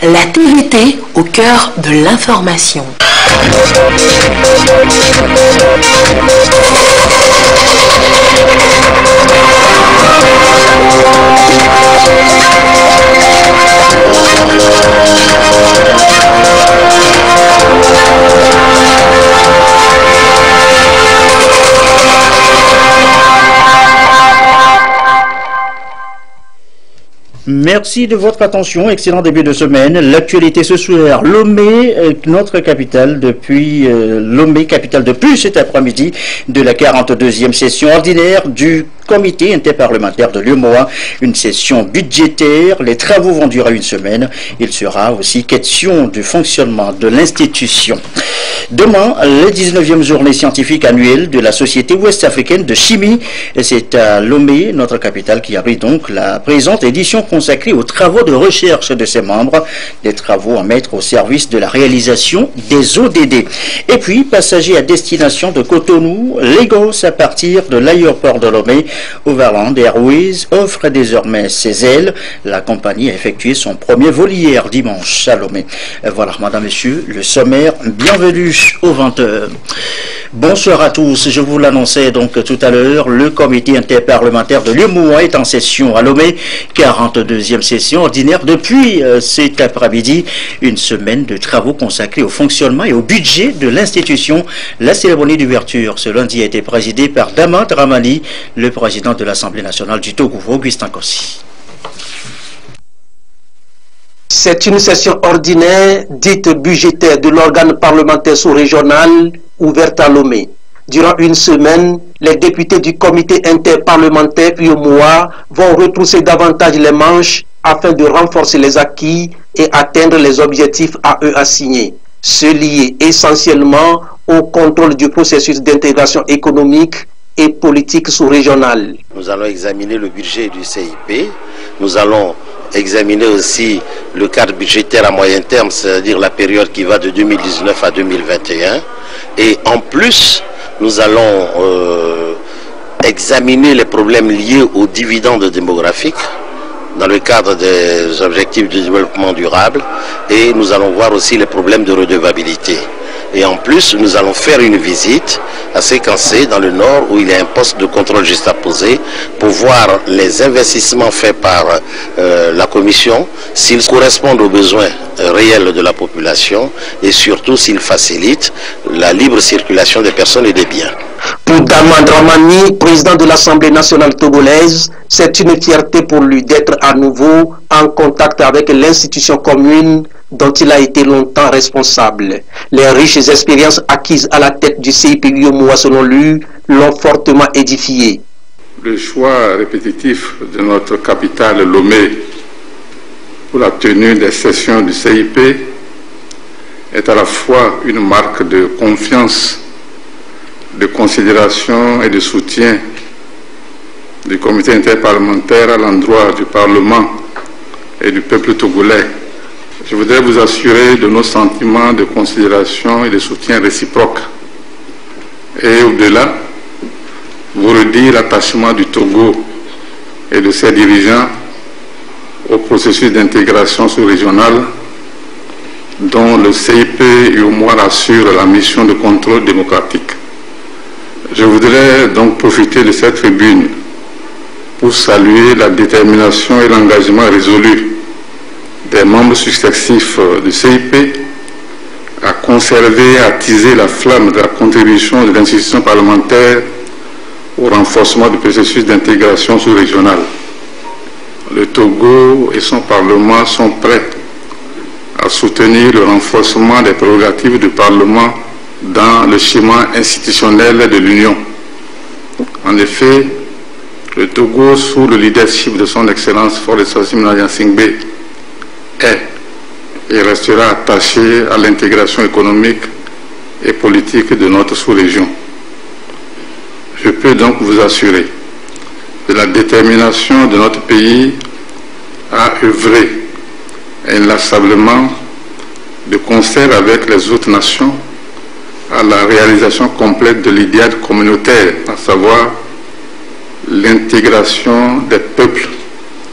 La TVT au cœur de l'information. Merci de votre attention, excellent début de semaine. L'actualité ce soir, Lomé, notre capitale depuis Lomé, capitale de plus cet après-midi de la 42e session ordinaire du comité interparlementaire de l'UEMOA, une session budgétaire. Les travaux vont durer une semaine. Il sera aussi question du fonctionnement de l'institution. Demain, la 19e journée scientifique annuelle de la Société ouest-africaine de chimie. C'est à Lomé, notre capitale, qui abrite donc la présente édition consacrée aux travaux de recherche de ses membres, des travaux à mettre au service de la réalisation des ODD. Et puis, passagers à destination de Cotonou, Lagos à partir de l'aéroport de Lomé, Overland Airways offre désormais ses ailes. La compagnie a effectué son premier vol hier dimanche à Lomé. Voilà, madame, monsieur, le sommaire. Bienvenue aux 20h. Bonsoir à tous. Je vous l'annonçais donc tout à l'heure, le comité interparlementaire de l'UEMOA est en session à Lomé, 42e session ordinaire depuis cet après-midi. Une semaine de travaux consacrés au fonctionnement et au budget de l'institution. La cérémonie d'ouverture ce lundi a été présidée par Dama Dramani, le président de l'Assemblée nationale du Togo, Augustin Kossi. C'est une session ordinaire dite budgétaire de l'organe parlementaire sous-régional ouverte à Lomé. Durant une semaine, les députés du comité interparlementaire UEMOA vont retrousser davantage les manches afin de renforcer les acquis et atteindre les objectifs à eux assignés, ceux liés essentiellement au contrôle du processus d'intégration économique et politique sous-régionale. Nous allons examiner le budget du CIP, nous allons examiner aussi le cadre budgétaire à moyen terme, c'est-à-dire la période qui va de 2019 à 2021. Et en plus, nous allons examiner les problèmes liés aux dividendes démographiques dans le cadre des objectifs de développement durable. Et nous allons voir aussi les problèmes de redevabilité. Et en plus, nous allons faire une visite à Séquencé, dans le nord, où il y a un poste de contrôle juste à poser, pour voir les investissements faits par la commission, s'ils correspondent aux besoins réels de la population, et surtout s'ils facilitent la libre circulation des personnes et des biens. Pour Dama Dramani, président de l'Assemblée nationale togolaise, c'est une fierté pour lui d'être à nouveau en contact avec l'institution commune dont il a été longtemps responsable. Les riches expériences acquises à la tête du CIP UEMOA, selon lui, l'ont fortement édifié. Le choix répétitif de notre capitale Lomé pour la tenue des sessions du CIP est à la fois une marque de confiance, de considération et de soutien du comité interparlementaire à l'endroit du Parlement et du peuple togolais. Je voudrais vous assurer de nos sentiments de considération et de soutien réciproque. Et au-delà, vous redire l'attachement du Togo et de ses dirigeants au processus d'intégration sous-régionale dont le CIP UEMOA assure la mission de contrôle démocratique. Je voudrais donc profiter de cette tribune pour saluer la détermination et l'engagement résolu des membres successifs du CIP à conserver et à attiser la flamme de la contribution de l'institution parlementaire au renforcement du processus d'intégration sous-régionale. Le Togo et son Parlement sont prêts à soutenir le renforcement des prérogatives du Parlement dans le schéma institutionnel de l'Union. En effet, le Togo, sous le leadership de son Excellence Faure-Essassine Gnassingbé, est et restera attaché à l'intégration économique et politique de notre sous-région. Je peux donc vous assurer de la détermination de notre pays à œuvrer inlassablement de concert avec les autres nations à la réalisation complète de l'idéal communautaire, à savoir l'intégration des peuples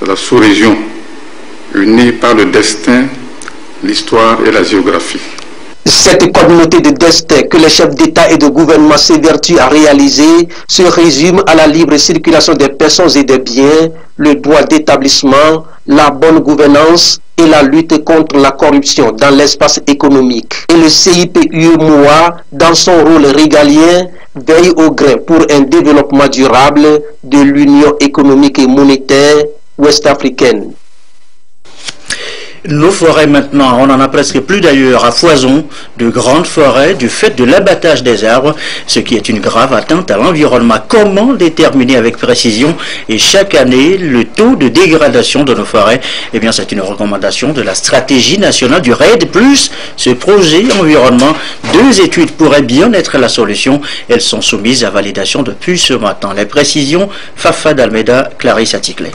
de la sous-région, unis par le destin l'histoire et la géographie. Cette communauté de destin que les chefs d'État et de gouvernement s'évertuent à réaliser se résume à la libre circulation des personnes et des biens, le droit d'établissement, la bonne gouvernance et la lutte contre la corruption dans l'espace économique. Et le CIP-UEMOA, dans son rôle régalien, veille au gré pour un développement durable de l'Union économique et monétaire ouest-africaine. Nos forêts maintenant, on en a presque plus d'ailleurs à foison, de grandes forêts du fait de l'abattage des arbres, ce qui est une grave atteinte à l'environnement. Comment déterminer avec précision et chaque année le taux de dégradation de nos forêts? Eh bien c'est une recommandation de la stratégie nationale du RED+, ce projet environnement. 2 études pourraient bien être la solution. Elles sont soumises à validation depuis ce matin. Les précisions, Fafa d'Almeida, Clarisse Aticlé.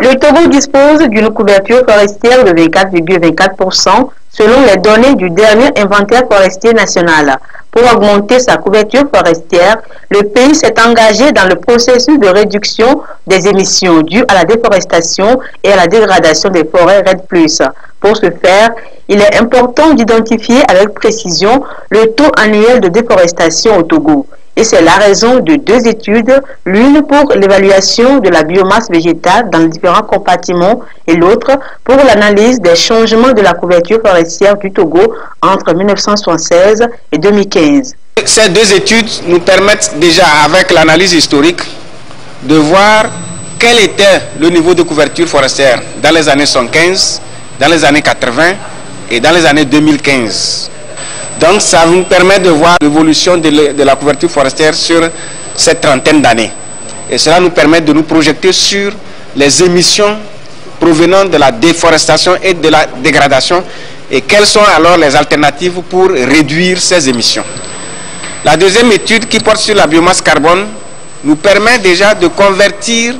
Le Togo dispose d'une couverture forestière de 24,24% selon les données du dernier inventaire forestier national. Pour augmenter sa couverture forestière, le pays s'est engagé dans le processus de réduction des émissions dues à la déforestation et à la dégradation des forêts RED+. Pour ce faire, il est important d'identifier avec précision le taux annuel de déforestation au Togo. Et c'est la raison de 2 études, l'une pour l'évaluation de la biomasse végétale dans les différents compartiments et l'autre pour l'analyse des changements de la couverture forestière du Togo entre 1976 et 2015. Ces 2 études nous permettent déjà, avec l'analyse historique, de voir quel était le niveau de couverture forestière dans les années 75, dans les années 80 et dans les années 2015. Donc ça nous permet de voir l'évolution de la couverture forestière sur cette trentaine d'années. Et cela nous permet de nous projeter sur les émissions provenant de la déforestation et de la dégradation et quelles sont alors les alternatives pour réduire ces émissions. La deuxième étude qui porte sur la biomasse carbone nous permet déjà de convertir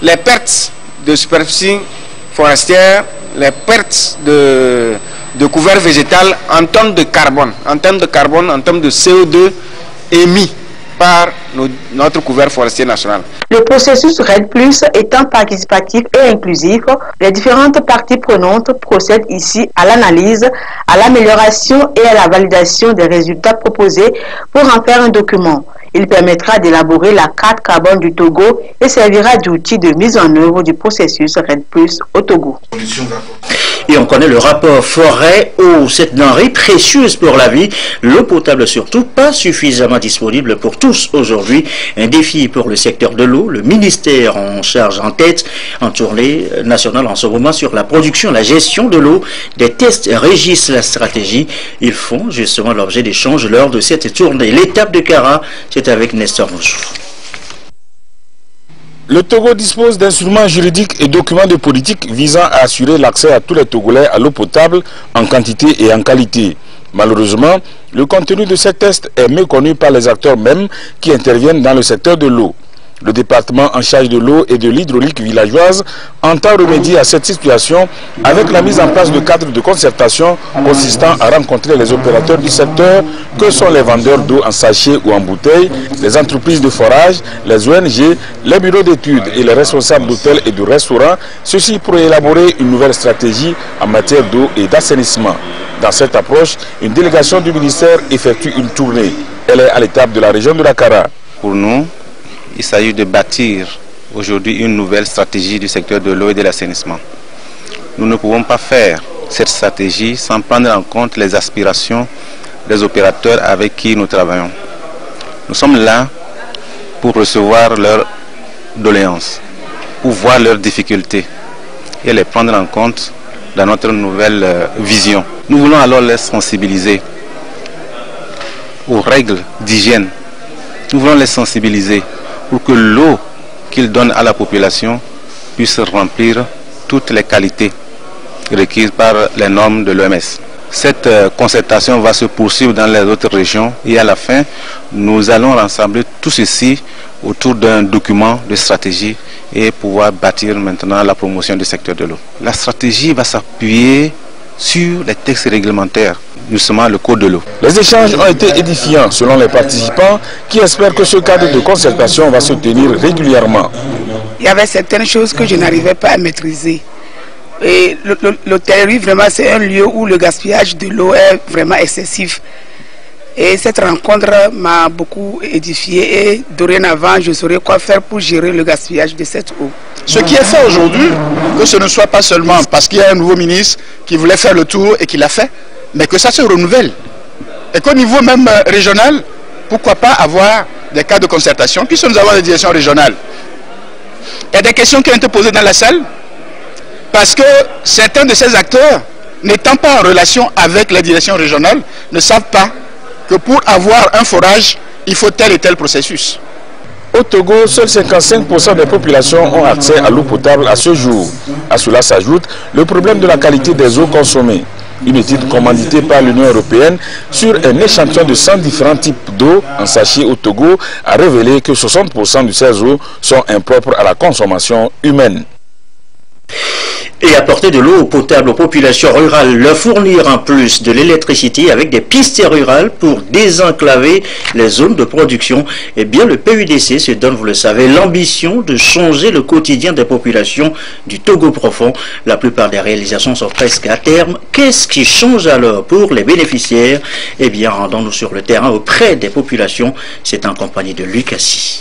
les pertes de superficie forestière, les pertes de couvert végétal en termes de carbone, en termes de CO2 émis par notre couvert forestier national. Le processus RED+ étant participatif et inclusif, les différentes parties prenantes procèdent ici à l'analyse, à l'amélioration et à la validation des résultats proposés pour en faire un document. Il permettra d'élaborer la carte carbone du Togo et servira d'outil de mise en œuvre du processus RED+ au Togo. Et on connaît le rapport forêt-eau, cette denrée précieuse pour la vie, l'eau potable surtout, pas suffisamment disponible pour tous aujourd'hui. Un défi pour le secteur de l'eau, le ministère en charge en tête, en tournée nationale en ce moment sur la production, la gestion de l'eau. Des tests régissent la stratégie. Ils font justement l'objet d'échanges lors de cette tournée. L'étape de Kara, c'est avec Nestor Moussou. Le Togo dispose d'instruments juridiques et documents de politique visant à assurer l'accès à tous les Togolais à l'eau potable en quantité et en qualité. Malheureusement, le contenu de ces tests est méconnu par les acteurs mêmes qui interviennent dans le secteur de l'eau. Le département en charge de l'eau et de l'hydraulique villageoise entend remédier à cette situation avec la mise en place de cadres de concertation consistant à rencontrer les opérateurs du secteur que sont les vendeurs d'eau en sachet ou en bouteille, les entreprises de forage, les ONG, les bureaux d'études et les responsables d'hôtels et de restaurants, ceci pour élaborer une nouvelle stratégie en matière d'eau et d'assainissement. Dans cette approche, une délégation du ministère effectue une tournée. Elle est à l'étape de la région de la Kara. Pour nous, il s'agit de bâtir aujourd'hui une nouvelle stratégie du secteur de l'eau et de l'assainissement. Nous ne pouvons pas faire cette stratégie sans prendre en compte les aspirations des opérateurs avec qui nous travaillons. Nous sommes là pour recevoir leurs doléances, pour voir leurs difficultés et les prendre en compte dans notre nouvelle vision. Nous voulons alors les sensibiliser aux règles d'hygiène. Nous voulons les sensibiliser pour que l'eau qu'ils donnent à la population puisse remplir toutes les qualités requises par les normes de l'OMS. Cette concertation va se poursuivre dans les autres régions et à la fin, nous allons rassembler tout ceci autour d'un document de stratégie et pouvoir bâtir maintenant la promotion du secteur de l'eau. La stratégie va s'appuyer sur les textes réglementaires, justement le code de l'eau. Les échanges ont été édifiants selon les participants qui espèrent que ce cadre de concertation va se tenir régulièrement. Il y avait certaines choses que je n'arrivais pas à maîtriser. Et l'hôtellerie, vraiment, c'est un lieu où le gaspillage de l'eau est vraiment excessif. Et cette rencontre m'a beaucoup édifié et dorénavant, je saurais quoi faire pour gérer le gaspillage de cette eau. Ce qui est fait aujourd'hui, que ce ne soit pas seulement parce qu'il y a un nouveau ministre qui voulait faire le tour et qui l'a fait, mais que ça se renouvelle. Et qu'au niveau même régional, pourquoi pas avoir des cas de concertation, puisque nous avons des directions régionales. Il y a des questions qui ont été posées dans la salle, parce que certains de ces acteurs, n'étant pas en relation avec la direction régionale, ne savent pas que pour avoir un forage, il faut tel et tel processus. Au Togo, seuls 55% des populations ont accès à l'eau potable à ce jour. À cela s'ajoute le problème de la qualité des eaux consommées. Une étude commanditée par l'Union européenne sur un échantillon de 100 différents types d'eau en sachet au Togo a révélé que 60% de ces eaux sont impropres à la consommation humaine. Et apporter de l'eau potable aux populations rurales, leur fournir en plus de l'électricité avec des pistes rurales pour désenclaver les zones de production. Eh bien, le PUDC se donne, vous le savez, l'ambition de changer le quotidien des populations du Togo profond. La plupart des réalisations sont presque à terme. Qu'est-ce qui change alors pour les bénéficiaires? Eh bien, rendons-nous sur le terrain auprès des populations. C'est en compagnie de Lucassi.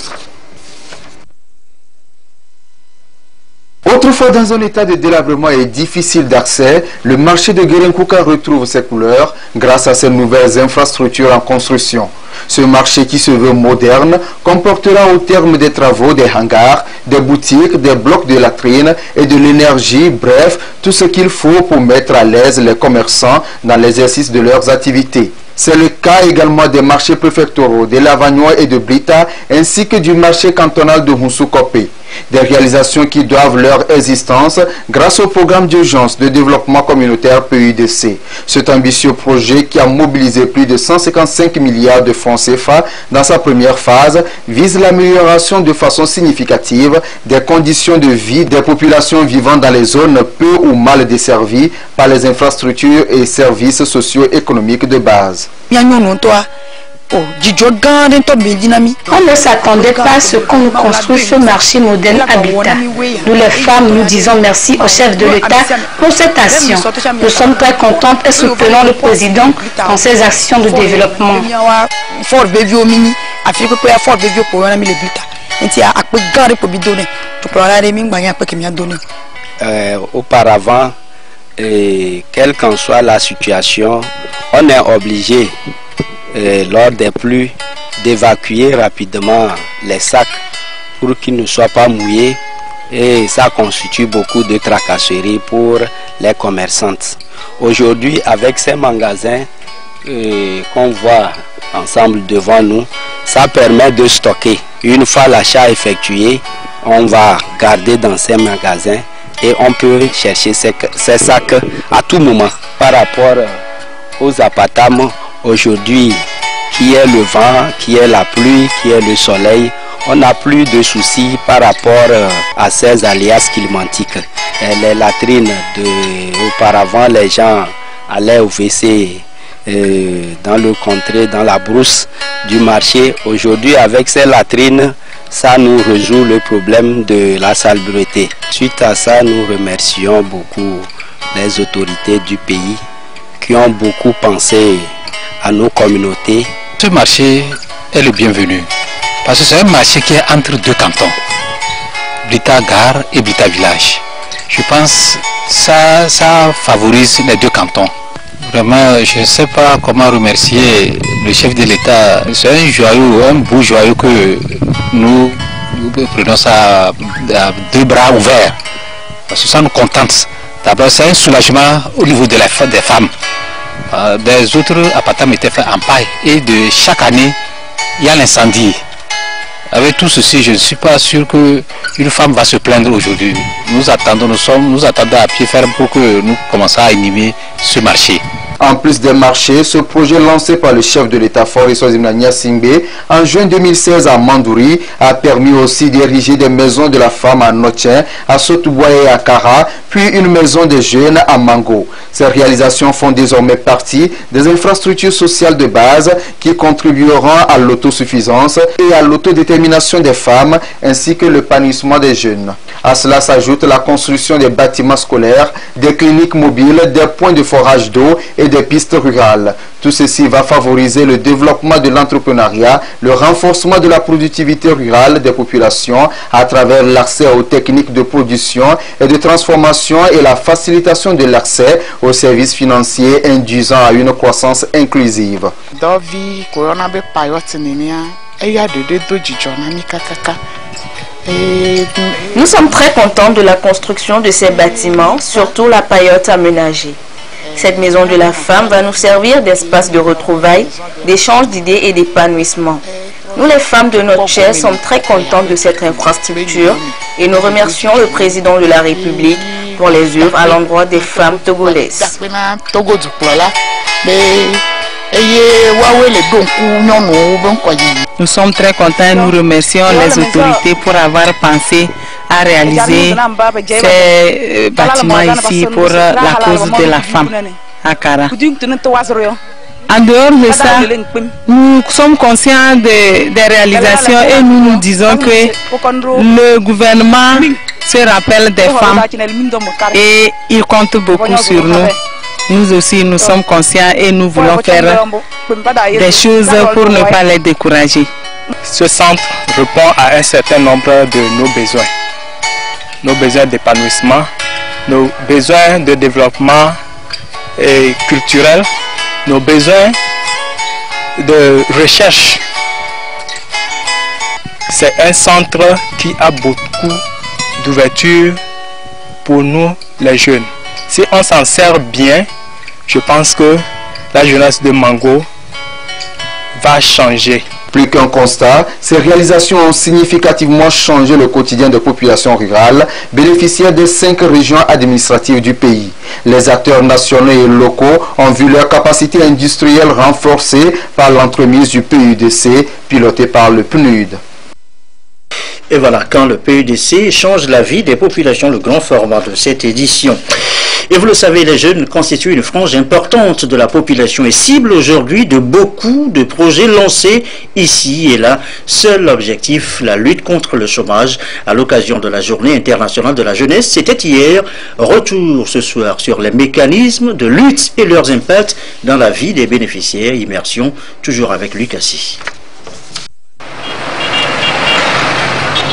Autrefois dans un état de délabrement et difficile d'accès, le marché de Guérenkouka retrouve ses couleurs grâce à ces nouvelles infrastructures en construction. Ce marché qui se veut moderne comportera au terme des travaux des hangars, des boutiques, des blocs de latrines et de l'énergie, bref, tout ce qu'il faut pour mettre à l'aise les commerçants dans l'exercice de leurs activités. C'est le cas également des marchés préfectoraux de Lavagnois et de Brita, ainsi que du marché cantonal de Moussou-Kopé. Des réalisations qui doivent leur existence grâce au programme d'urgence de développement communautaire PUDC. Cet ambitieux projet qui a mobilisé plus de 155 milliards de francs CFA dans sa première phase vise l'amélioration de façon significative des conditions de vie des populations vivant dans les zones peu ou mal desservies par les infrastructures et services socio-économiques de base. On ne s'attendait pas à ce qu'on nous construise ce marché moderne habitat. Nous les femmes, nous disons merci au chef de l'État pour cette action. Nous sommes très contentes et soutenons le président dans ses actions de développement. Auparavant, quelle qu'en soit la situation, on est obligé lors des pluies d'évacuer rapidement les sacs pour qu'ils ne soient pas mouillés, et ça constitue beaucoup de tracasseries pour les commerçantes. Aujourd'hui, avec ces magasins qu'on voit ensemble devant nous, ça permet de stocker. Une fois l'achat effectué, on va garder dans ces magasins et on peut chercher ces sacs à tout moment. Par rapport aux apataments, aujourd'hui, qui est le vent, qui est la pluie, qui est le soleil, on n'a plus de soucis par rapport à ces aléas climatiques. Les latrines, auparavant les gens allaient au WC dans le contrée, dans la brousse du marché. Aujourd'hui, avec ces latrines, ça nous résout le problème de la salubrité. Suite à ça, nous remercions beaucoup les autorités du pays qui ont beaucoup pensé à nos communautés. Ce marché est le bienvenu parce que c'est un marché qui est entre deux cantons, Brita Gare et Brita Village. Je pense que ça favorise les deux cantons. Vraiment, je ne sais pas comment remercier le chef de l'État. C'est un joyau, un beau joyau que nous prenons ça à deux bras ouverts. Parce que ça nous contente. D'abord, c'est un soulagement au niveau des femmes. Des autres appartements étaient faits en paille et de chaque année, il y a l'incendie. Avec tout ceci, je ne suis pas sûr qu'une femme va se plaindre aujourd'hui. Nous attendons à pied ferme pour que nous commencions à animer ce marché. En plus des marchés, ce projet lancé par le chef de l'État Faure Eswazimna Nyasingbe en juin 2016 à Mandouri a permis aussi d'ériger des maisons de la femme à Notchen, à Sotouboye et à Kara, puis une maison des jeunes à Mango. Ces réalisations font désormais partie des infrastructures sociales de base qui contribueront à l'autosuffisance et à l'autodétermination des femmes ainsi que l'épanouissement des jeunes. À cela s'ajoute la construction des bâtiments scolaires, des cliniques mobiles, des points de forage d'eau et des pistes rurales. Tout ceci va favoriser le développement de l'entrepreneuriat, le renforcement de la productivité rurale des populations à travers l'accès aux techniques de production et de transformation et la facilitation de l'accès aux services financiers induisant à une croissance inclusive. Nous sommes très contents de la construction de ces bâtiments, surtout la paillote aménagée. Cette maison de la femme va nous servir d'espace de retrouvailles, d'échange d'idées et d'épanouissement. Nous les femmes de notre chair sommes très contentes de cette infrastructure et nous remercions le président de la République pour les œuvres à l'endroit des femmes togolaises. Nous sommes très contents et nous remercions les autorités pour avoir pensé à réaliser ces bâtiments ici pour la cause de la femme à Kara. En dehors de ça, nous sommes conscients des réalisations et nous nous disons que le gouvernement se rappelle des femmes et il compte beaucoup sur nous. Nous aussi, nous sommes conscients et nous voulons faire des choses pour ne pas les décourager. Ce centre répond à un certain nombre de nos besoins d'épanouissement, nos besoins de développement culturel, nos besoins de recherche. C'est un centre qui a beaucoup d'ouverture pour nous les jeunes. Si on s'en sert bien, je pense que la jeunesse de Mango va changer. Plus qu'un constat, ces réalisations ont significativement changé le quotidien des populations rurales, bénéficiaires des 5 régions administratives du pays. Les acteurs nationaux et locaux ont vu leur capacité industrielle renforcée par l'entremise du PUDC, piloté par le PNUD. Et voilà, quand le PUDC change la vie des populations, le grand format de cette édition. Et vous le savez, les jeunes constituent une frange importante de la population et cible aujourd'hui de beaucoup de projets lancés ici et là. Seul objectif, la lutte contre le chômage à l'occasion de la Journée internationale de la jeunesse. C'était hier. Retour ce soir sur les mécanismes de lutte et leurs impacts dans la vie des bénéficiaires. Immersion toujours avec Lucassi.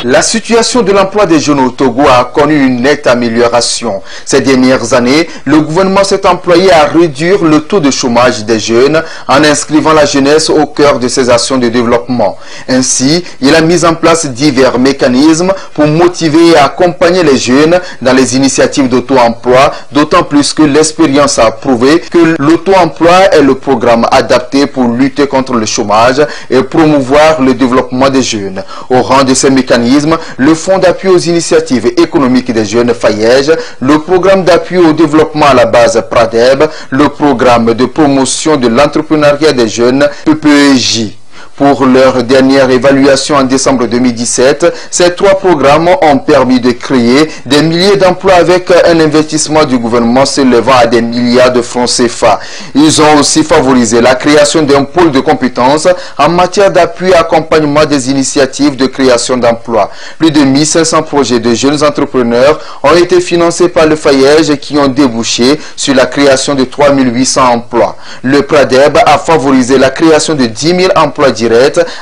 La situation de l'emploi des jeunes au Togo a connu une nette amélioration. Ces dernières années, le gouvernement s'est employé à réduire le taux de chômage des jeunes en inscrivant la jeunesse au cœur de ses actions de développement. Ainsi, il a mis en place divers mécanismes pour motiver et accompagner les jeunes dans les initiatives d'auto-emploi, d'autant plus que l'expérience a prouvé que l'auto-emploi est le programme adapté pour lutter contre le chômage et promouvoir le développement des jeunes. Au rang de ces mécanismes, le Fonds d'appui aux initiatives économiques des jeunes FAYEJ, le programme d'appui au développement à la base PRADEB, le programme de promotion de l'entrepreneuriat des jeunes PPEJ. Pour leur dernière évaluation en décembre 2017, ces 3 programmes ont permis de créer des milliers d'emplois avec un investissement du gouvernement s'élevant à des milliards de francs CFA. Ils ont aussi favorisé la création d'un pôle de compétences en matière d'appui et accompagnement des initiatives de création d'emplois. Plus de 1500 projets de jeunes entrepreneurs ont été financés par le FAYEJ qui ont débouché sur la création de 3800 emplois. Le PRADEB a favorisé la création de 10 000 emplois directs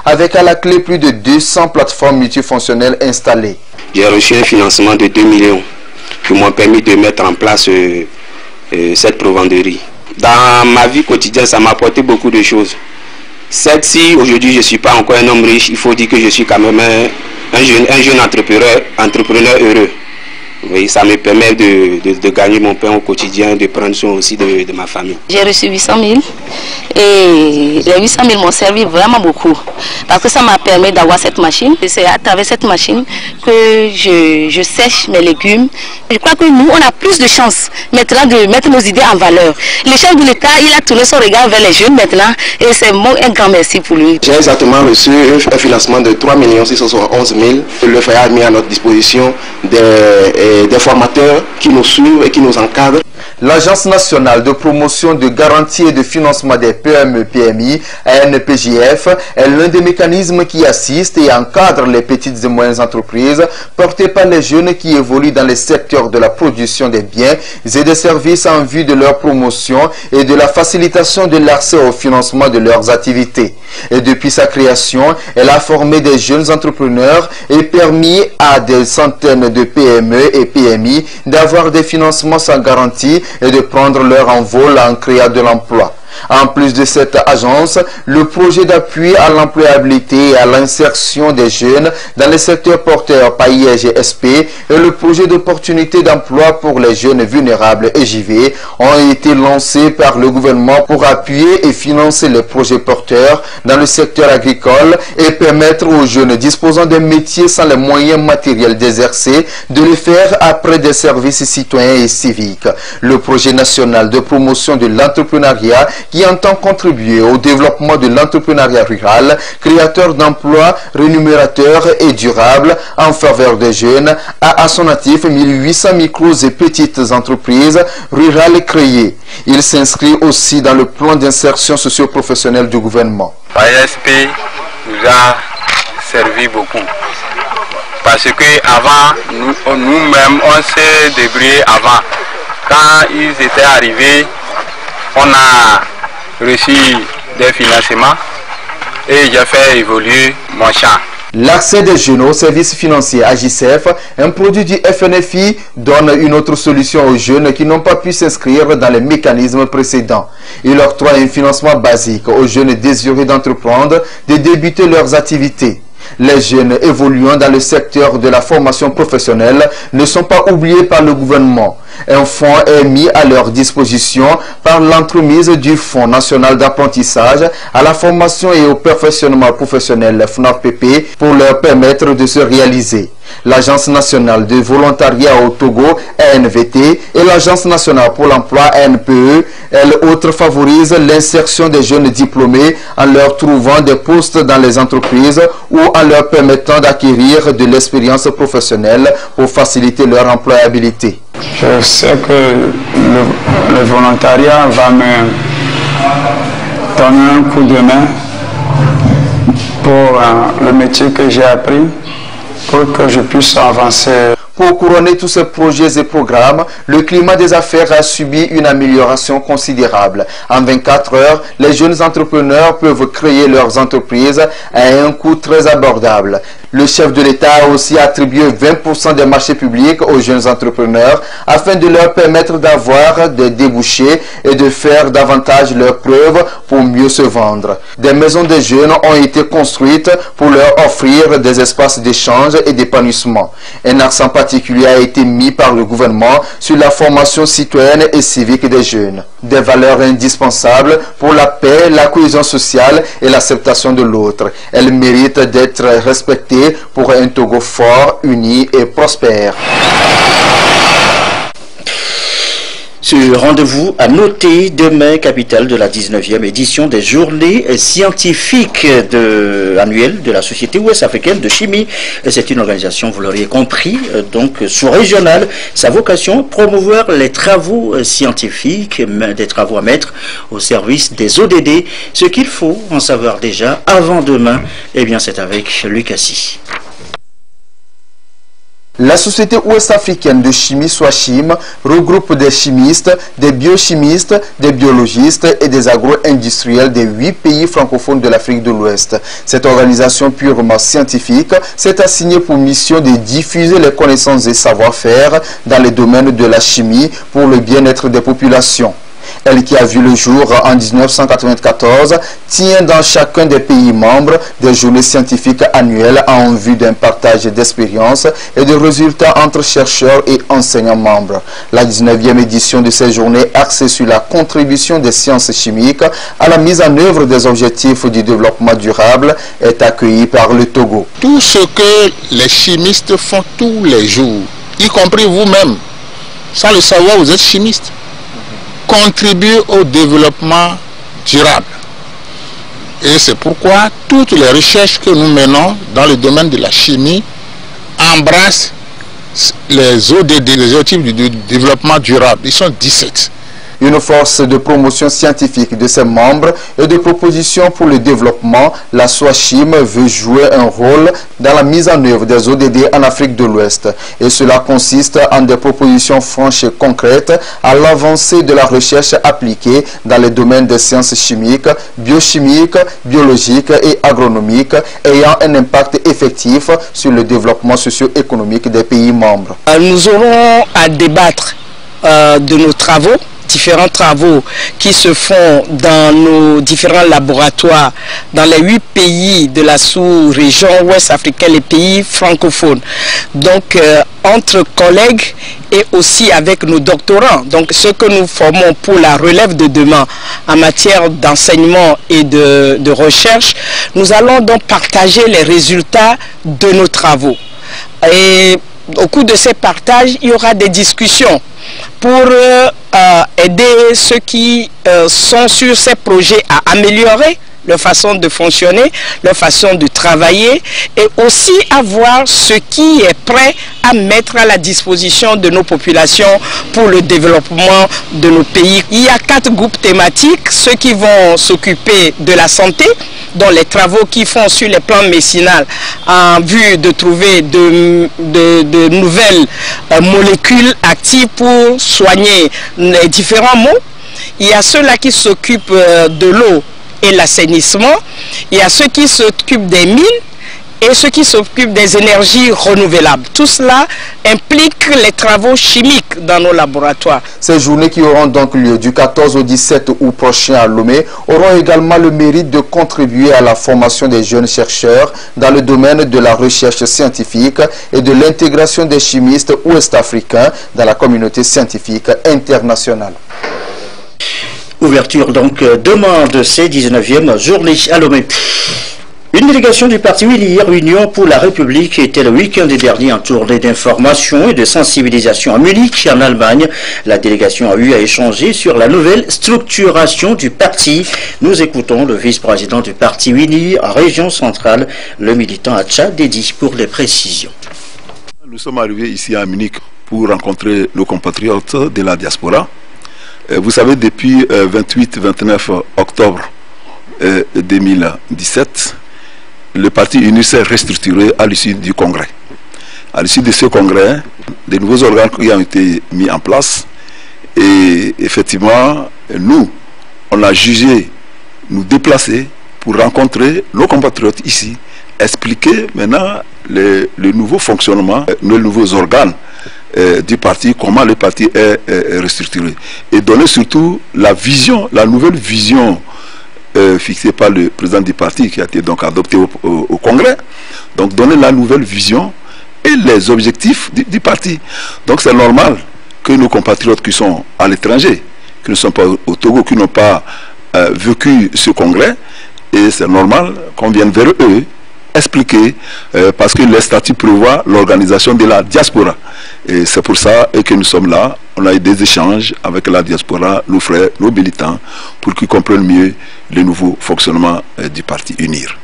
avec à la clé plus de 200 plateformes multifonctionnelles installées. J'ai reçu un financement de 2 millions qui m'ont permis de mettre en place cette provenderie. Dans ma vie quotidienne, ça m'a apporté beaucoup de choses. Certes, si aujourd'hui je ne suis pas encore un homme riche, il faut dire que je suis quand même un jeune entrepreneur heureux. Oui, ça me permet de gagner mon pain au quotidien, de prendre soin aussi de ma famille. J'ai reçu 800 000 et les 800 000 m'ont servi vraiment beaucoup parce que ça m'a permis d'avoir cette machine. C'est à travers cette machine que je sèche mes légumes. Je crois que nous, on a plus de chance maintenant de mettre nos idées en valeur. Le chef de l'État, il a tourné son regard vers les jeunes maintenant et c'est un grand merci pour lui. J'ai exactement reçu un financement de 3 671 000. Le FAI a mis à notre disposition des formateurs qui nous suivent et qui nous encadrent. L'Agence nationale de promotion, de garantie et de financement des PME-PMI, ANPJF, est l'un des mécanismes qui assiste et encadre les petites et moyennes entreprises portées par les jeunes qui évoluent dans les secteurs de la production des biens et des services en vue de leur promotion et de la facilitation de l'accès au financement de leurs activités. Et depuis sa création, elle a formé des jeunes entrepreneurs et permis à des centaines de PME et PMI d'avoir des financements sans garantie et de prendre leur envol en créant de l'emploi. En plus de cette agence, le projet d'appui à l'employabilité et à l'insertion des jeunes dans les secteurs porteurs par IEGSP et le projet d'opportunité d'emploi pour les jeunes vulnérables EJV ont été lancés par le gouvernement pour appuyer et financer les projets porteurs dans le secteur agricole et permettre aux jeunes disposant de métiers sans les moyens matériels d'exercer de le faire après des services citoyens et civiques. Le projet national de promotion de l'entrepreneuriat qui entend contribuer au développement de l'entrepreneuriat rural, créateur d'emplois, rémunérateur et durable en faveur des jeunes, a à son actif 1800 micros et petites entreprises rurales créées. Il s'inscrit aussi dans le plan d'insertion socio-professionnelle du gouvernement. ASP nous a servi beaucoup parce que avant nous-mêmes on s'est débrouillé avant. Quand ils étaient arrivés, on a reçu des financements et j'ai fait évoluer mon champ. L'accès des jeunes aux services financiers AJCF, un produit du FNFI, donne une autre solution aux jeunes qui n'ont pas pu s'inscrire dans les mécanismes précédents. Il octroie un financement basique aux jeunes désireux d'entreprendre, de débuter leurs activités. Les jeunes évoluant dans le secteur de la formation professionnelle ne sont pas oubliés par le gouvernement. Un fonds est mis à leur disposition par l'entremise du Fonds national d'apprentissage à la formation et au perfectionnement professionnel FNAPP pour leur permettre de se réaliser. L'Agence nationale de volontariat au Togo, ANVT, et l'Agence nationale pour l'emploi, ANPE, elles autres favorisent l'insertion des jeunes diplômés en leur trouvant des postes dans les entreprises ou en leur permettant d'acquérir de l'expérience professionnelle pour faciliter leur employabilité. Je sais que le volontariat va me donner un coup de main pour le métier que j'ai appris, pour que je puisse avancer. Pour couronner tous ces projets et programmes, le climat des affaires a subi une amélioration considérable. En 24 heures, les jeunes entrepreneurs peuvent créer leurs entreprises à un coût très abordable. Le chef de l'État a aussi attribué 20% des marchés publics aux jeunes entrepreneurs afin de leur permettre d'avoir des débouchés et de faire davantage leurs preuves pour mieux se vendre. Des maisons des jeunes ont été construites pour leur offrir des espaces d'échange et d'épanouissement. Un accent particulier a été mis par le gouvernement sur la formation citoyenne et civique des jeunes. Des valeurs indispensables pour la paix, la cohésion sociale et l'acceptation de l'autre. Elles méritent d'être respectées pour un Togo fort, uni et prospère. Ce rendez-vous à noter demain, capitale de la 19e édition des journées scientifiques annuelles de la Société ouest-africaine de chimie. C'est une organisation, vous l'auriez compris, donc sous-régionale. Sa vocation, promouvoir les travaux scientifiques, des travaux à mettre au service des ODD. Ce qu'il faut en savoir déjà avant demain, eh bien c'est avec Lucassi. La Société ouest-africaine de chimie SOACHIM regroupe des chimistes, des biochimistes, des biologistes et des agro-industriels des 8 pays francophones de l'Afrique de l'Ouest. Cette organisation purement scientifique s'est assignée pour mission de diffuser les connaissances et savoir-faire dans les domaines de la chimie pour le bien-être des populations. Elle qui a vu le jour en 1994 tient dans chacun des pays membres des journées scientifiques annuelles en vue d'un partage d'expériences et de résultats entre chercheurs et enseignants membres. La 19e édition de ces journées axée sur la contribution des sciences chimiques à la mise en œuvre des objectifs du développement durable est accueillie par le Togo. Tout ce que les chimistes font tous les jours, y compris vous-même, sans le savoir, vous êtes chimiste, contribue au développement durable. Et c'est pourquoi toutes les recherches que nous menons dans le domaine de la chimie embrassent les ODD, les objectifs du développement durable. Ils sont 17. Une force de promotion scientifique de ses membres et de propositions pour le développement, la SOACHIM veut jouer un rôle dans la mise en œuvre des ODD en Afrique de l'Ouest. Et cela consiste en des propositions franches et concrètes à l'avancée de la recherche appliquée dans les domaines des sciences chimiques, biochimiques, biologiques et agronomiques, ayant un impact effectif sur le développement socio-économique des pays membres. Nous aurons à débattre de nos travaux, différents travaux qui se font dans nos différents laboratoires dans les 8 pays de la sous-région ouest africaine, les pays francophones. Donc entre collègues et aussi avec nos doctorants. Donc ce que nous formons pour la relève de demain en matière d'enseignement et de recherche, nous allons donc partager les résultats de nos travaux. Et au cours de ces partages, il y aura des discussions pour aider ceux qui sont sur ces projets à améliorer leur façon de fonctionner, leur façon de travailler et aussi avoir ce qui est prêt à mettre à la disposition de nos populations pour le développement de nos pays. Il y a 4 groupes thématiques, ceux qui vont s'occuper de la santé, dont les travaux qu'ils font sur les plans médicinaux en vue de trouver de nouvelles molécules actives pour soigner les différents maux. Il y a ceux-là qui s'occupent de l'eau et l'assainissement, il y a ceux qui s'occupent des mines et ceux qui s'occupent des énergies renouvelables. Tout cela implique les travaux chimiques dans nos laboratoires. Ces journées qui auront donc lieu du 14 au 17 août prochain à Lomé auront également le mérite de contribuer à la formation des jeunes chercheurs dans le domaine de la recherche scientifique et de l'intégration des chimistes ouest-africains dans la communauté scientifique internationale. Ouverture donc demain de ces 19e journées à Lomé. Une délégation du parti Union pour la République était le week-end dernier en tournée d'information et de sensibilisation à Munich, en Allemagne. La délégation a eu à échanger sur la nouvelle structuration du parti. Nous écoutons le vice-président du parti Uni en région centrale, le militant Acha Dedi, pour les précisions. Nous sommes arrivés ici à Munich pour rencontrer nos compatriotes de la diaspora. Vous savez, depuis 28-29 octobre 2017, le parti Uni s'est restructuré à l'issue du congrès. À l'issue de ce congrès, des nouveaux organes qui ont été mis en place. Et effectivement, nous, on a jugé nous déplacer pour rencontrer nos compatriotes ici, expliquer maintenant le nouveau fonctionnement, nos nouveaux organes du parti, comment le parti est restructuré, et donner surtout la vision, la nouvelle vision fixée par le président du parti qui a été donc adopté au Congrès. Donc donner la nouvelle vision et les objectifs du parti. Donc c'est normal que nos compatriotes qui sont à l'étranger, qui ne sont pas au Togo, qui n'ont pas vécu ce congrès, et c'est normal qu'on vienne vers eux expliquer, parce que les statuts prévoient l'organisation de la diaspora. Et c'est pour ça que nous sommes là. On a eu des échanges avec la diaspora, nos frères, nos militants, pour qu'ils comprennent mieux le nouveau fonctionnement du parti UNIR.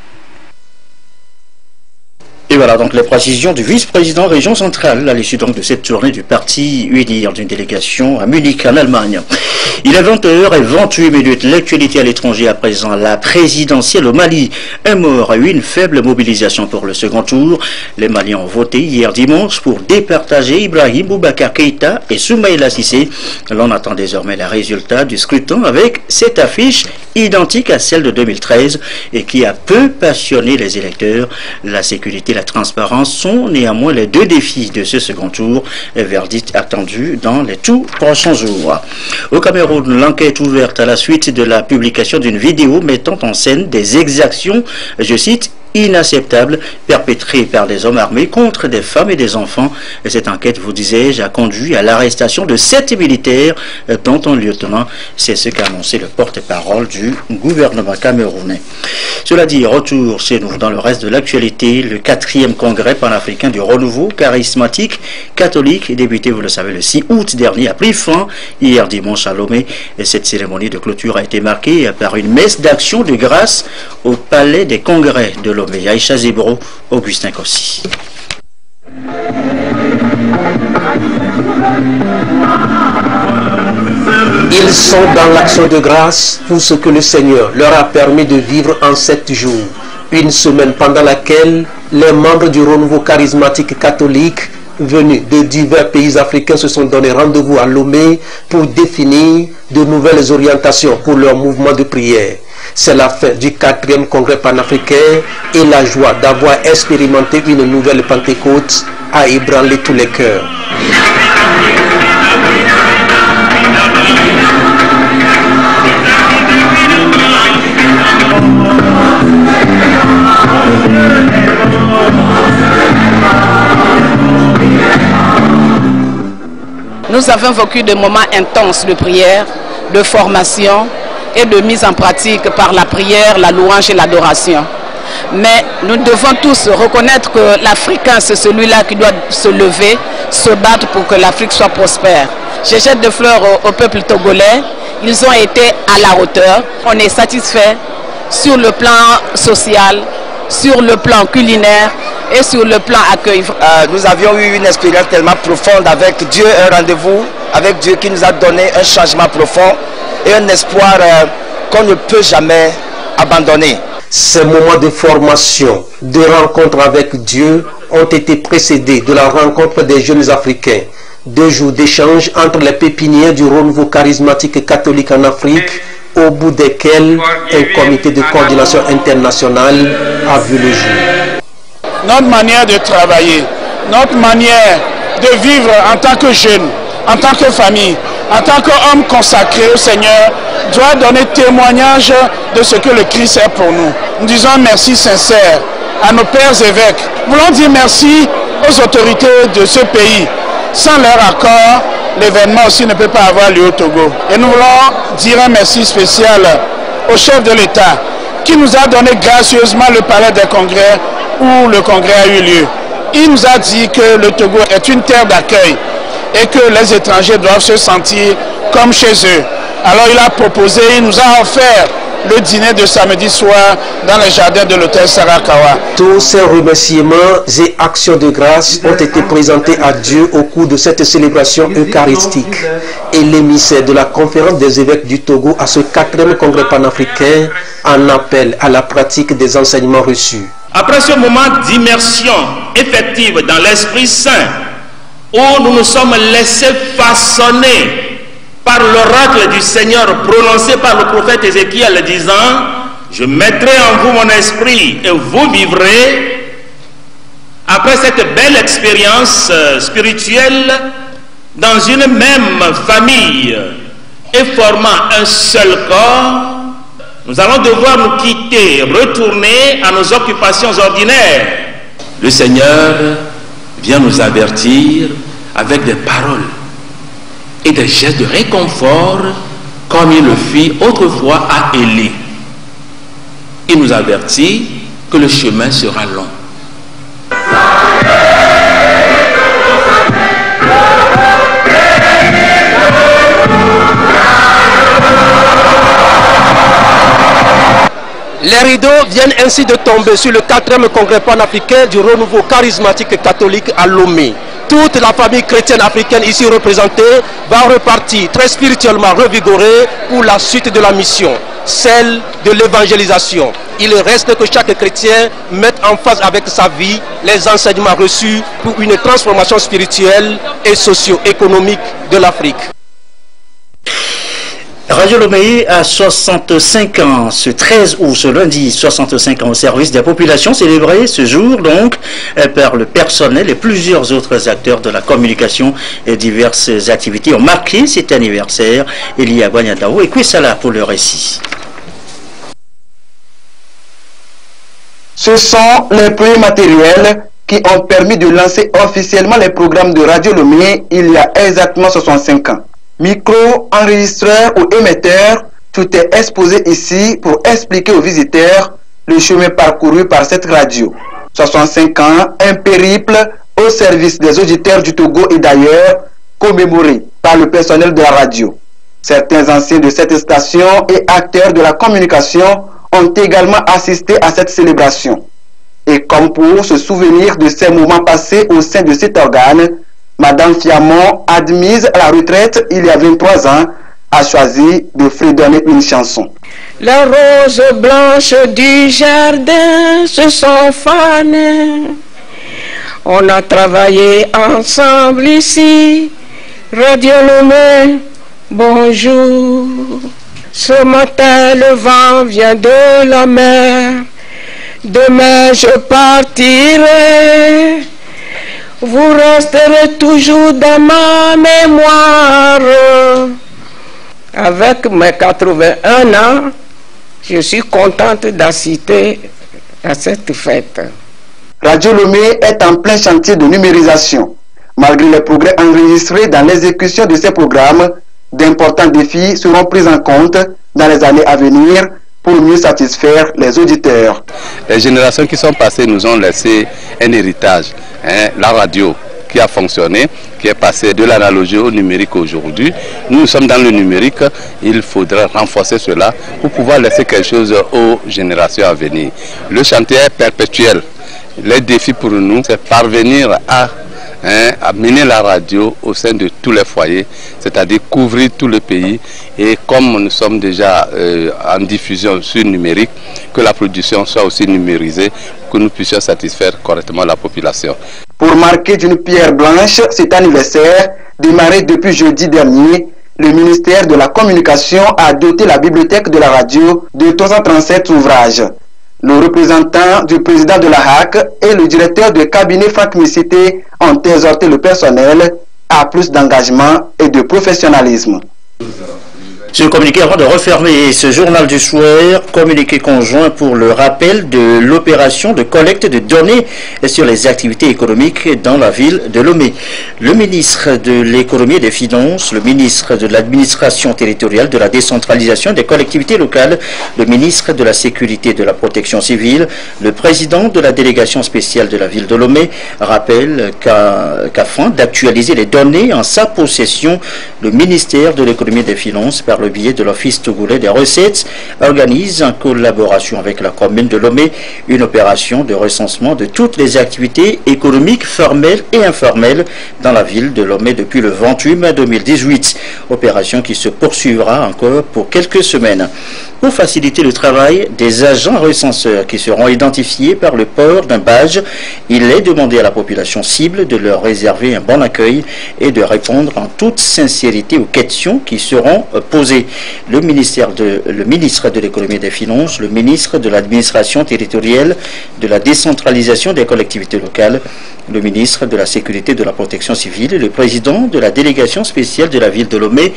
Et voilà donc les précisions du vice-président région centrale à l'issue donc de cette tournée du parti UNIR d'une délégation à Munich en Allemagne. Il est 20h28. L'actualité à l'étranger à présent. La présidentielle au Mali. Un mort et une faible mobilisation pour le second tour. Les Maliens ont voté hier dimanche pour départager Ibrahim Boubacar Keïta et Soumaïla Cissé. L'on attend désormais les résultats du scrutin avec cette affiche identique à celle de 2013 et qui a peu passionné les électeurs. La sécurité et la transparence sont néanmoins les deux défis de ce second tour, verdict attendu dans les tout prochains jours. Au Cameroun, l'enquête ouverte à la suite de la publication d'une vidéo mettant en scène des exactions, je cite, inacceptable, perpétrée par des hommes armés contre des femmes et des enfants. Et cette enquête, vous disais-je, a conduit à l'arrestation de 7 militaires, dont un lieutenant. C'est ce qu'a annoncé le porte-parole du gouvernement camerounais. Cela dit, retour chez nous dans le reste de l'actualité. Le 4e congrès panafricain du renouveau charismatique catholique, débuté, vous le savez, le 6 août dernier, a pris fin hier dimanche à Lomé. Et cette cérémonie de clôture a été marquée par une messe d'action de grâce au palais des congrès de Lomé. Aïcha Zébro, Augustin Kossi. Ils sont dans l'action de grâce pour ce que le Seigneur leur a permis de vivre en 7 jours. Une semaine pendant laquelle les membres du renouveau charismatique catholique venus de divers pays africains se sont donné rendez-vous à Lomé pour définir de nouvelles orientations pour leur mouvement de prière. C'est la fin du 4e congrès panafricain et la joie d'avoir expérimenté une nouvelle Pentecôte a ébranlé tous les cœurs. Nous avons vécu des moments intenses de prière, de formation et de mise en pratique par la prière, la louange et l'adoration. Mais nous devons tous reconnaître que l'Africain, c'est celui-là qui doit se lever, se battre pour que l'Afrique soit prospère. Je jette des fleurs au peuple togolais. Ils ont été à la hauteur. On est satisfait sur le plan social, sur le plan culinaire et sur le plan accueil. Nous avions eu une expérience tellement profonde avec Dieu, un rendez-vous avec Dieu qui nous a donné un changement profond et un espoir qu'on ne peut jamais abandonner. Ces moments de formation, de rencontre avec Dieu ont été précédés de la rencontre des jeunes Africains. 2 jours d'échange entre les pépinières du renouveau charismatique catholique en Afrique, au bout desquels un comité de coordination internationale a vu le jour. Notre manière de travailler, notre manière de vivre en tant que jeunes, en tant que famille, en tant qu'homme consacré au Seigneur, doit donner témoignage de ce que le Christ est pour nous. Nous disons merci sincère à nos pères évêques. Nous voulons dire merci aux autorités de ce pays. Sans leur accord, l'événement aussi ne peut pas avoir lieu au Togo. Et nous voulons dire un merci spécial au chef de l'État qui nous a donné gracieusement le palais des congrès où le congrès a eu lieu. Il nous a dit que le Togo est une terre d'accueil et que les étrangers doivent se sentir comme chez eux. Alors il a proposé, il nous a offert le dîner de samedi soir dans les jardins de l'hôtel Sarakawa. Tous ces remerciements et actions de grâce ont été présentés à Dieu au cours de cette célébration eucharistique. Et l'émissaire de la conférence des évêques du Togo à ce 4e congrès panafricain en appelle à la pratique des enseignements reçus. Après ce moment d'immersion effective dans l'Esprit Saint, où nous nous sommes laissés façonner par l'oracle du Seigneur prononcé par le prophète Ézéchiel disant « Je mettrai en vous mon esprit et vous vivrez ». Après cette belle expérience spirituelle dans une même famille et formant un seul corps, nous allons devoir nous quitter, retourner à nos occupations ordinaires. Le Seigneur vient nous avertir avec des paroles et des gestes de réconfort comme il le fit autrefois à Élie. Il nous avertit que le chemin sera long. Les rideaux viennent ainsi de tomber sur le 4e congrès panafricain du renouveau charismatique catholique à Lomé. Toute la famille chrétienne africaine ici représentée va repartir très spirituellement revigorée pour la suite de la mission, celle de l'évangélisation. Il reste que chaque chrétien mette en phase avec sa vie les enseignements reçus pour une transformation spirituelle et socio-économique de l'Afrique. Radio Lomé a 65 ans. Ce 13 août, ce lundi, 65 ans au service des populations, célébré ce jour donc par le personnel et plusieurs autres acteurs de la communication et diverses activités ont marqué cet anniversaire. Elia Guanyadao et Kwesala pour le récit. Ce sont les premiers matériels qui ont permis de lancer officiellement les programmes de Radio Lomé il y a exactement 65 ans. Micro, enregistreur ou émetteur, tout est exposé ici pour expliquer aux visiteurs le chemin parcouru par cette radio. 65 ans, un périple au service des auditeurs du Togo et d'ailleurs, commémoré par le personnel de la radio. Certains anciens de cette station et acteurs de la communication ont également assisté à cette célébration. Et comme pour se souvenir de ces moments passés au sein de cet organe, Madame Fiamon, admise à la retraite il y a 23 ans, a choisi de fredonner une chanson. Les roses blanches du jardin se sont fanées. On a travaillé ensemble ici. Radio Lomé, bonjour. Ce matin, le vent vient de la mer. Demain, je partirai. Vous resterez toujours dans ma mémoire. Avec mes 81 ans, je suis contente d'assister à cette fête. Radio Lomé est en plein chantier de numérisation. Malgré les progrès enregistrés dans l'exécution de ces programmes, d'importants défis seront pris en compte dans les années à venir pour mieux satisfaire les auditeurs. Les générations qui sont passées nous ont laissé un héritage, la radio qui a fonctionné, qui est passée de l'analogie au numérique aujourd'hui. Nous sommes dans le numérique, il faudra renforcer cela pour pouvoir laisser quelque chose aux générations à venir. Le chantier est perpétuel. Les défis pour nous, c'est parvenir à mener la radio au sein de tous les foyers, c'est-à-dire couvrir tout le pays, et comme nous sommes déjà en diffusion sur numérique, que la production soit aussi numérisée, que nous puissions satisfaire correctement la population. Pour marquer d'une pierre blanche cet anniversaire, démarré depuis jeudi dernier, le ministère de la Communication a doté la bibliothèque de la radio de 337 ouvrages. Le représentant du président de la HAC et le directeur de cabinet Franck Missité ont exhorté le personnel à plus d'engagement et de professionnalisme. Ce communiqué, avant de refermer ce journal du soir, communiqué conjoint pour le rappel de l'opération de collecte de données sur les activités économiques dans la ville de Lomé. Le ministre de l'économie et des finances, le ministre de l'administration territoriale, de la décentralisation des collectivités locales, le ministre de la sécurité et de la protection civile, le président de la délégation spéciale de la ville de Lomé rappellent qu'afin d'actualiser les données en sa possession, le ministère de l'économie et des finances, par le biais de l'Office togolais des recettes, organise en collaboration avec la commune de Lomé une opération de recensement de toutes les activités économiques formelles et informelles dans la ville de Lomé depuis le 28 mai 2018. Opération qui se poursuivra encore pour quelques semaines. Pour faciliter le travail des agents recenseurs qui seront identifiés par le port d'un badge, il est demandé à la population cible de leur réserver un bon accueil et de répondre en toute sincérité aux questions qui seront posées. Le ministre de l'économie et des finances, le ministre de l'administration territoriale, de la décentralisation des collectivités locales, le ministre de la sécurité et de la protection civile et le président de la délégation spéciale de la ville de Lomé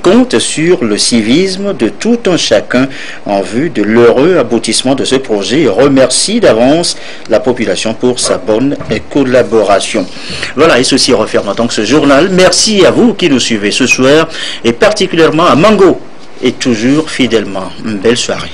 comptent sur le civisme de tout un chacun en vue de l'heureux aboutissement de ce projet et remercie d'avance la population pour sa bonne collaboration. Voilà, et ceci referme donc ce journal. Merci à vous qui nous suivez ce soir et particulièrement à Mango et toujours fidèlement. Une belle soirée.